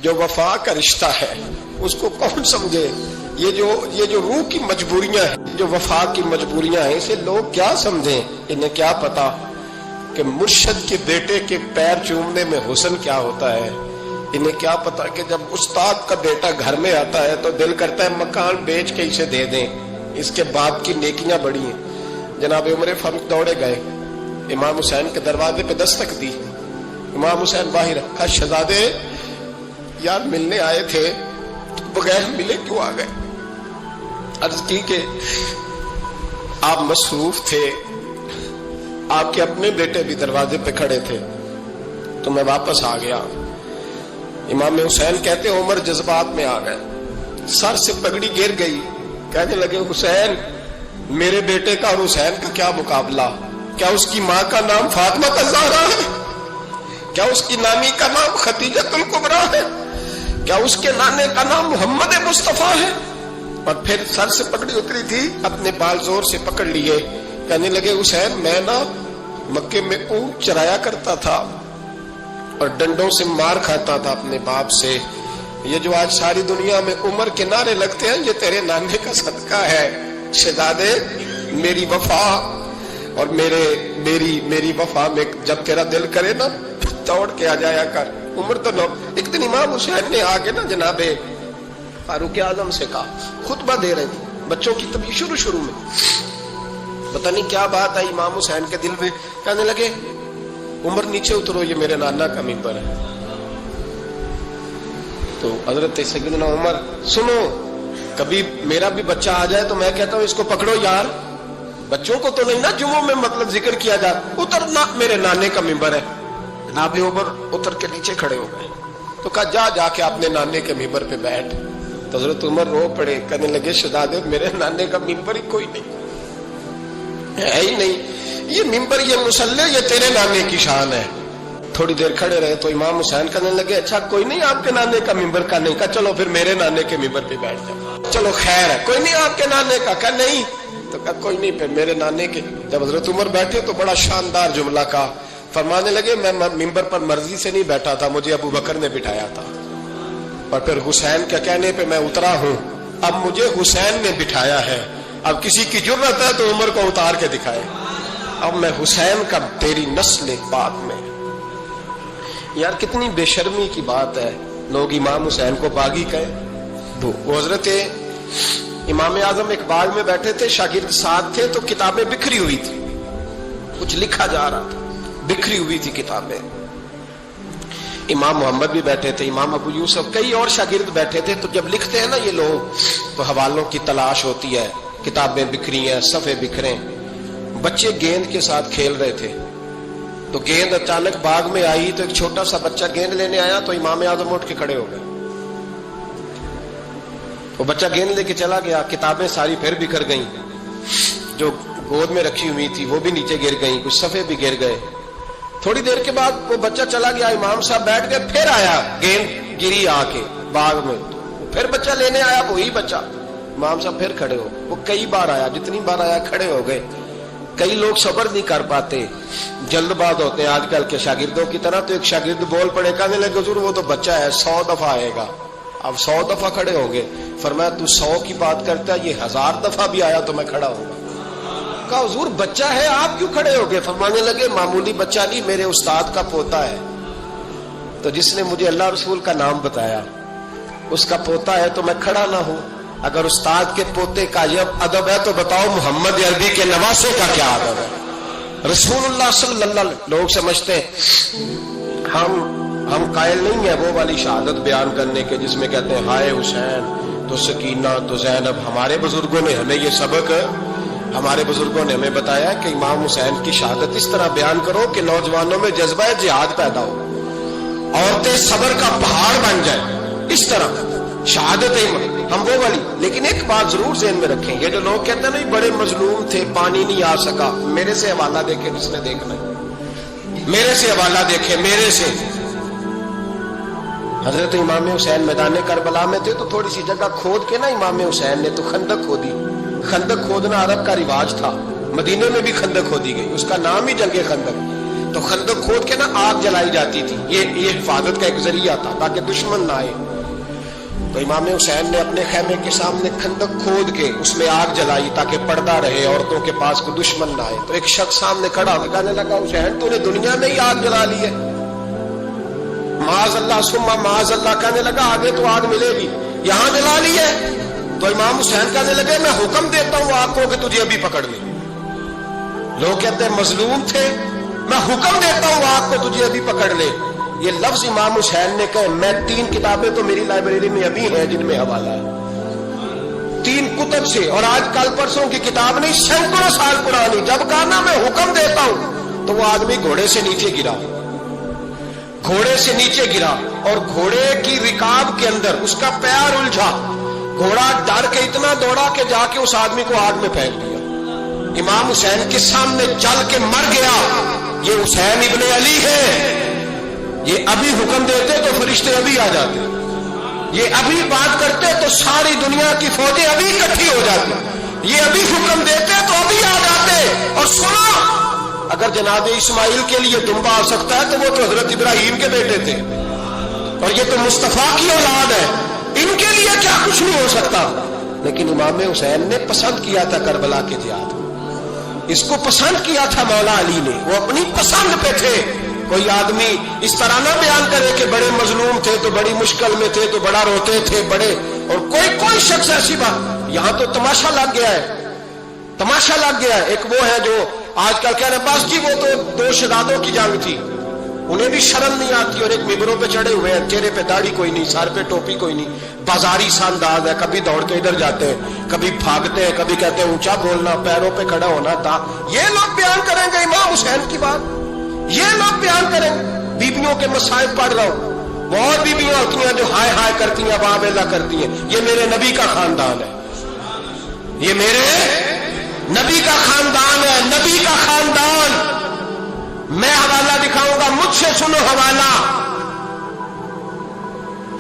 جو وفا کا رشتہ ہے اس کو کون سمجھے؟ یہ جو روح کی مجبوریاں ہیں، جو وفا کی مجبوریاں ہیں، اسے لوگ کیا سمجھیں؟ انہیں کیا پتا کہ مرشد کے بیٹے کے پیر چومنے میں حسن کیا ہوتا ہے؟ انہیں کیا پتا کہ جب استاد کا بیٹا گھر میں آتا ہے تو دل کرتا ہے مکان بیچ کے اسے دے دیں، اس کے باپ کی نیکیاں بڑی ہیں۔ جناب عمر فاروق دوڑے گئے، امام حسین کے دروازے پہ دستک دی۔ امام حسین باہر، کہا شہزادے یار ملنے آئے تھے، بغیر ملے کیوں آ گئے؟ عرض کی کہ آپ مصروف تھے، آپ کے اپنے بیٹے بھی دروازے پہ کھڑے تھے تو میں واپس آ گیا۔ امام حسین کہتے عمر جذبات میں آ گئے، سر سے پگڑی گر گئی، کہنے لگے حسین میرے بیٹے کا اور حسین کا کیا مقابلہ؟ کیا اس کی ماں کا نام فاطمہ الزہرا ہے؟ کیا اس کی نانی کا نام خدیجہ الکبریٰ ہے؟ کیا اس کے نانے کا نام محمد مصطفیٰ ہے؟ اور پھر سر سے پگڑی اتری تھی، اپنے بال زور سے پکڑ لیے، کہنے لگے حسین میں نا مکے میں اونٹ چرایا کرتا تھا اور ڈنڈوں سے مار کھاتا تھا اپنے باپ سے، یہ جو آج ساری دنیا میں عمر کے نعرے لگتے ہیں یہ تیرے نانے کا صدقہ ہے۔ شہزادے میری وفا اور میری وفا میں جب تیرا دل کرے نا دوڑ کے آ جایا کر۔ عمر تو نو ایک دن امام حسین نے آگے نا جناب فاروق اعظم سے کہا، خطبہ دے رہے تھے بچوں کی تبھی شروع میں، پتہ نہیں کیا بات آئی امام حسین کے دل میں، کہنے لگے عمر نیچے اترو یہ میرے نانا کا ممبر ہے۔ تو حضرت سیدنا عمر سنو، کبھی میرا بھی بچہ آ جائے تو میں کہتا ہوں اس کو پکڑو یار، بچوں کو تو نہیں نا جمعوں میں مطلب ذکر کیا جائے، اترنا میرے نانے کا ممبر ہے۔ جناب عمر اتر کے نیچے کھڑے ہو گئے تو کہا جا کے اپنے نانے کے ممبر پہ بیٹھ۔ تو حضرت عمر رو پڑے، کہنے لگے شہزادے میرے نانے کا ممبر ہی کوئی نہیں ہے ہی نہیں، یہ ممبر یہ مصلی یہ تیرے نانے کی شان ہے۔ تھوڑی دیر کھڑے رہے تو امام حسین کہنے لگے اچھا کوئی نہیں آپ کے نانے کا ممبر کا؟ نہیں۔ کہا چلو پھر میرے نانے کے ممبر پہ بیٹھ جاؤ، چلو خیر ہے، کوئی نہیں آپ کے نانے کا؟ کہا نہیں۔ تو کہا کوئی نہیں پھر میرے نانے کے۔ جب حضرت عمر بیٹھے تو بڑا شاندار جملہ کہا، فرمانے لگے میں ممبر پر مرضی سے نہیں بیٹھا تھا، مجھے ابو بکر نے بٹھایا تھا، اور پھر حسین کے کہنے پہ میں اترا ہوں، اب مجھے حسین نے بٹھایا ہے، اب کسی کی جرت ہے تو عمر کو اتار کے دکھائے، اب میں حسین کا تیری نسل پاک میں۔ یار کتنی بے شرمی کی بات ہے، لوگ امام حسین کو باغی کہیں۔ وہ حضرت امام اعظم ایک باغ میں بیٹھے تھے، شاگرد ساتھ تھے، تو کتابیں بکھری ہوئی تھی، کچھ لکھا جا رہا تھا، بکھری ہوئی تھی کتابیں۔ امام محمد بھی بیٹھے تھے، امام ابو یوسف، کئی اور شاگرد بیٹھے تھے۔ تو جب لکھتے ہیں نا یہ لوگ تو حوالوں کی تلاش ہوتی ہے، کتابیں بکھری ہیں، صفحے بکھرے۔ بچے گیند کے ساتھ کھیل رہے تھے تو گیند اچانک باغ میں آئی تو ایک چھوٹا سا بچہ گیند لینے آیا تو امام اعظم اٹھ کے کھڑے ہو گئے۔ وہ بچہ گیند لے کے چلا گیا، کتابیں ساری پھر بکھر گئیں، جو گود میں رکھی ہوئی تھی وہ بھی نیچے گر گئیں، کچھ صفحے بھی گر گئے۔ تھوڑی دیر کے بعد وہ بچہ چلا گیا، امام صاحب بیٹھ گئے، پھر آیا، گیند گری آ کے باغ میں، پھر بچہ لینے آیا، وہی بچہ، امام صاحب پھر کھڑے ہو۔ وہ کئی بار آیا، جتنی بار آیا کھڑے ہو گئے۔ کئی لوگ صبر نہیں کر پاتے، جلد باز ہوتے ہیں آج کل کے شاگردوں کی طرح۔ تو ایک شاگرد بول پڑے، کہنے لگے حضور وہ تو بچہ ہے، 100 دفعہ آئے گا۔ اب 100 دفعہ کھڑے ہوں گے۔ فرمایا تو 100 کی بات کرتا ہے، یہ 1000 دفعہ بھی آیا تو میں کھڑا ہوں گا۔ کہا حضور بچہ ہے آپ کیوں کھڑے ہو گئے؟ فرمانے لگے معمولی بچہ نہیں، میرے استاد کا پوتا ہے، تو جس نے مجھے اللہ رسول کا نام بتایا اس کا پوتا ہے تو میں کھڑا نہ ہوں۔ اگر استاد کے پوتے کا یہ ادب ہے تو بتاؤ محمد عربی کے نواسے کا کیا ادب ہے؟ رسول اللہ صلی اللہ علیہ وسلم۔ لوگ سمجھتے ہیں ہم قائل نہیں ہیں وہ والی شہادت بیان کرنے کے جس میں کہتے ہیں ہائے حسین تو سکینہ تو زینب۔ ہمارے بزرگوں نے ہمیں یہ سبق، ہمارے بزرگوں نے ہمیں بتایا کہ امام حسین کی شہادت اس طرح بیان کرو کہ نوجوانوں میں جذبہ جہاد پیدا ہو، عورتیں صبر کا پہاڑ بن جائیں، اس طرح شہادت ہم وہ والی۔ لیکن ایک بات ضرور ذہن میں رکھیں، یہ جو لوگ کہتے ہیں نا بڑے مظلوم تھے پانی نہیں آ سکا، میرے سے حوالہ دیکھیں جس نے دیکھنا ہے، میرے سے حوالہ دیکھیں، میرے سے۔ حضرت امام حسین میدان کربلا میں تھے تو تھوڑی سی جگہ کھود کے نا امام حسین نے تو خندق کھودی۔ خندق کھودنا عرب کا رواج تھا، مدینے میں بھی خندق کھودی گئی، اس کا نام ہی جنگ خندق۔ تو خندق کھود کے نا آگ جلائی جاتی تھی، یہ حفاظت کا ایک ذریعہ تھا تاکہ دشمن نہ آئے. تو امام حسین نے اپنے خیمے کے سامنے خندق کھود کے اس میں آگ جلائی تاکہ پردہ رہے، عورتوں کے پاس کوئی دشمن نہ آئے. تو ایک شخص سامنے کھڑا ہو کہنے لگا حسین تو نے دنیا میں ہی آگ جلا لی ہے. معاذ اللہ ثم معاذ اللہ کہنے لگا آگے تو آگ ملے گی، یہاں جلا لی ہے. تو امام حسین کہنے لگے میں حکم دیتا ہوں آگ کو کہ تجھے ابھی پکڑ لے. لوگ کہتے ہیں مظلوم تھے، میں حکم دیتا ہوں آگ کو تجھے ابھی پکڑ لے. یہ لفظ امام حسین نے کہے. میں 3 کتابیں تو میری لائبریری میں ابھی ہیں جن میں حوالہ ہے، 3 کتب سے، اور آج کل پرسوں کی کتاب نہیں، سینکڑوں سال پرانی. جب کہا نا میں حکم دیتا ہوں تو وہ آدمی گھوڑے سے نیچے گرا، گھوڑے سے نیچے گرا اور گھوڑے کی رکاب کے اندر اس کا پیر الجھا. گھوڑا ڈر کے اتنا دوڑا کہ جا کے اس آدمی کو آگ میں پھینک دیا. امام حسین کے سامنے جل کے مر گیا. یہ حسین ابن علی ہے. یہ ابھی حکم دیتے تو فرشتے ابھی آ جاتے، یہ ابھی بات کرتے تو ساری دنیا کی فوجیں ابھی اکٹھی ہو جاتی، یہ ابھی حکم دیتے تو ابھی آ جاتے. اور سنو، اگر جناب اسماعیل کے لیے دمبا آ سکتا ہے تو وہ تو حضرت ابراہیم کے بیٹے تھے، اور یہ تو مصطفیٰ کی اولاد ہے، ان کے لیے کیا کچھ نہیں ہو سکتا. لیکن امام حسین نے پسند کیا تھا کربلا کے جہاد، اس کو پسند کیا تھا مولا علی نے، وہ اپنی پسند پہ تھے. کوئی آدمی اس طرح نہ بیان کرے کہ بڑے مظلوم تھے تو بڑی مشکل میں تھے تو بڑا روتے تھے بڑے، اور کوئی شخص ایسی بات. یہاں تو تماشا لگ گیا ہے، تماشا لگ گیا ہے. ایک وہ ہے جو آج کل کہہ رہے بس جی وہ تو 2 شہزادوں کی جنگ تھی، انہیں بھی شرم نہیں آتی، اور ایک ممبروں پہ چڑھے ہوئے ہیں، چہرے پہ داڑھی کوئی نہیں، سر پہ ٹوپی کوئی نہیں، بازاری سا انداز ہے، کبھی دوڑ کے ادھر جاتے ہیں، کبھی بھاگتے ہیں، کبھی کہتے ہیں اونچا بولنا، پیروں پہ کھڑا ہونا تھا. یہ لوگ بیان کریں گے امام حسین کی بات، یہ لوگ بیان کریں. بیبیوں کے مسائل پڑھ رہا ہوں، بہت بیبیاں ہوتی ہیں جو ہائے ہائے کرتی ہیں، واہ بیلا کرتی ہیں. یہ میرے نبی کا خاندان ہے، یہ میرے نبی کا خاندان ہے، نبی کا خاندان. میں حوالہ دکھاؤں گا، مجھ سے سنو حوالہ.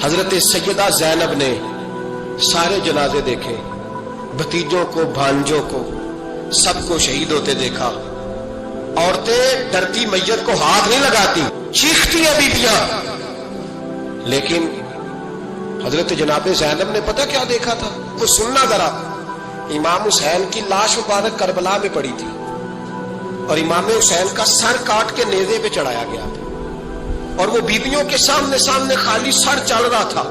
حضرت سیدہ زینب نے سارے جنازے دیکھے، بھتیجوں کو، بھانجوں کو، سب کو شہید ہوتے دیکھا. عورتیں ڈرتی میت کو ہاتھ نہیں لگاتی، چیختی ہیں بیبیاں. لیکن حضرت جناب زینب نے پتہ کیا دیکھا تھا؟ وہ سننا ذرا. امام حسین کی لاش مبارک کربلا میں پڑی تھی، اور امام حسین کا سر کاٹ کے نیزے پہ چڑھایا گیا تھا، اور وہ بیبیوں کے سامنے خالی سر چل رہا تھا،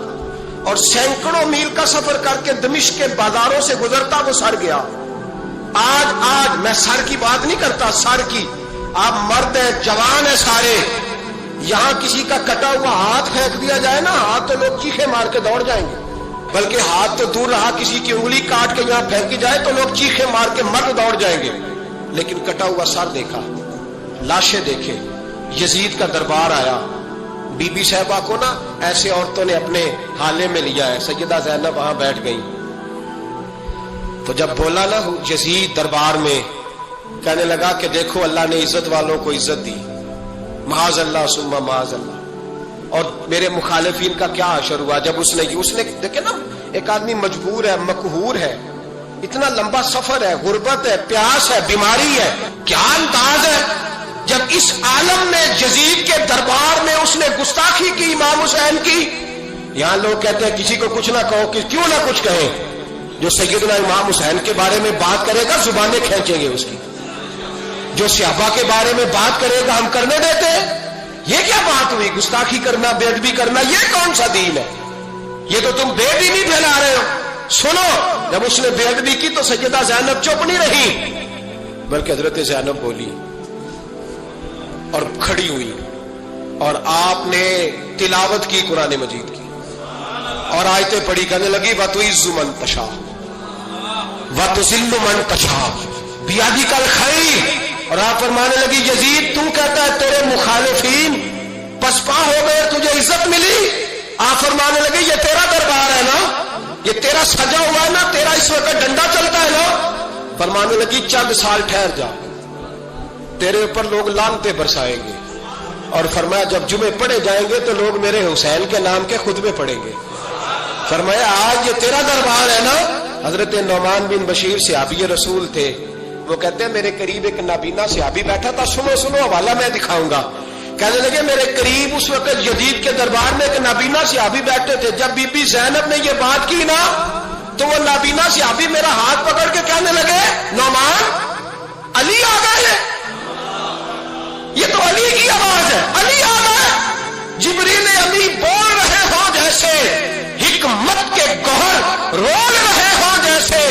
اور سینکڑوں میل کا سفر کر کے دمشق کے بازاروں سے گزرتا وہ سر گیا. آج میں سر کی بات نہیں کرتا، سر کی. آپ مرد ہیں، جوان ہیں سارے، یہاں کسی کا کٹا ہوا ہاتھ پھینک دیا جائے نا، ہاتھ تو لوگ چیخے مار کے دوڑ جائیں گے، بلکہ ہاتھ تو دور رہا، کسی کی انگلی کاٹ کے یہاں پھینکی جائے تو لوگ چیخے مار کے مرد دوڑ جائیں گے. لیکن کٹا ہوا سر دیکھا، لاشیں دیکھے. یزید کا دربار آیا، بی بی صاحبہ کو نا ایسے عورتوں نے اپنے حالے میں لیا ہے. سیدہ زینب وہاں بیٹھ گئی. تو جب بولا نا یزید دربار میں، کہنے لگا کہ دیکھو اللہ نے عزت والوں کو عزت دی، معاذ اللہ ثم معاذ اللہ. اور میرے مخالفین کا کیا حشر ہوا جب اس نے دیکھے نا، ایک آدمی مجبور ہے، مقہور ہے، اتنا لمبا سفر ہے، غربت ہے، پیاس ہے، بیماری ہے، کیا انداز ہے جب اس عالم میں یزید کے دربار میں اس نے گستاخی کی امام حسین کی. یہاں لوگ کہتے ہیں کسی کو کچھ نہ کہو، کیوں نہ کچھ کہیں. جو سیدنا امام حسین کے بارے میں بات کرے گا زبانیں کھینچیں گے اس کی، جو صحابہ کے بارے میں بات کرے گا ہم کرنے دیتے ہیں. یہ کیا بات ہوئی؟ گستاخی کرنا، بے ادبی کرنا، یہ کون سا دین ہے؟ یہ تو تم بے دینی پھیلا رہے ہو. سنو، جب اس نے بے ادبی کی تو سیدہ زینب چپ نہیں رہی، بلکہ حضرت زینب بولی اور کھڑی ہوئی، اور آپ نے تلاوت کی قرآن مجید کی، اور آیتیں پڑھی، کہنے لگی وَتُعِزُّ مَن تَشَاءُ وَتُذِلُّ مَن تَشَاءُ بِیَدِکَ الْخَیرُ. اور آپ فرمانے لگی یزید تو کہتا ہے تیرے مخالفین پسپا ہو گئے، تجھے عزت ملی. آپ فرمانے لگے یہ تیرا دربار ہے نا، یہ تیرا سجا ہوا ہے نا، تیرا اس وقت ڈنڈا چلتا ہے نا. فرمانے لگی چند سال ٹھہر جا، تیرے اوپر لوگ لعنتیں برسائیں گے. اور فرمایا جب جمعے پڑھے جائیں گے تو لوگ میرے حسین کے نام کے خطبے پڑھیں گے. فرمایا آج یہ تیرا دربار ہے نا. حضرت نعمان بن بشیر صحابی رسول تھے، وہ کہتے ہیں میرے قریب ایک نابینا صحابی بیٹھا تھا، سنو سنو حوالہ میں دکھاؤں گا. کہنے لگے میرے قریب اس وقت یزید کے دربار میں ایک نابینا صحابی بیٹھے تھے. جب بی بی زینب نے یہ بات کی نا تو وہ نابینا صحابی میرا ہاتھ پکڑ کے کہنے لگے نعمان علی آ گئے. یہ تو علی کی آواز ہے، علی آ گئے. جبریل امی بول رہے ہوں جیسے، حکمت کے گوہر رول رہے ہوں جیسے،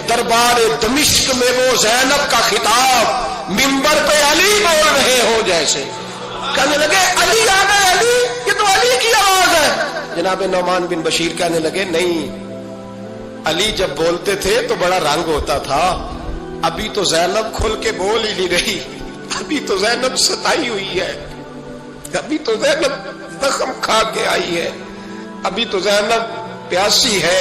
دربار دمشق میں وہ زینب کا خطاب منبر پہ علی بول رہے ہوں جیسے. کہنے لگے علی آ گئے، علی، یہ تو علی کی آواز ہے. جناب نعمان بن بشیر کہنے لگے نہیں، علی جب بولتے تھے تو بڑا رنگ ہوتا تھا، ابھی تو زینب کھل کے بول ہی نہیں رہی، ابھی تو زینب ستائی ہوئی ہے، ابھی تو زینب زخم کھا کے آئی ہے، ابھی تو زینب پیاسی ہے.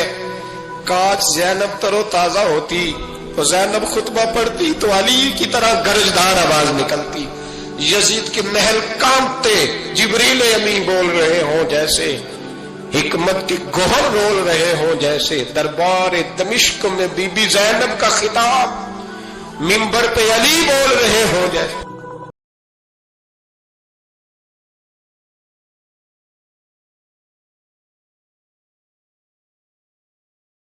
کاش زینب تر و تازہ ہوتی تو زینب خطبہ پڑھتی تو علی کی طرح گرجدار آواز نکلتی. یزید کے محل کانپتے، جبریل امی بول رہے ہوں جیسے، حکمت کے گوہر رول رہے ہوں جیسے، دربار دمشق میں بی بی زینب کا خطاب منبر پہ علی بول رہے ہوں جیسے.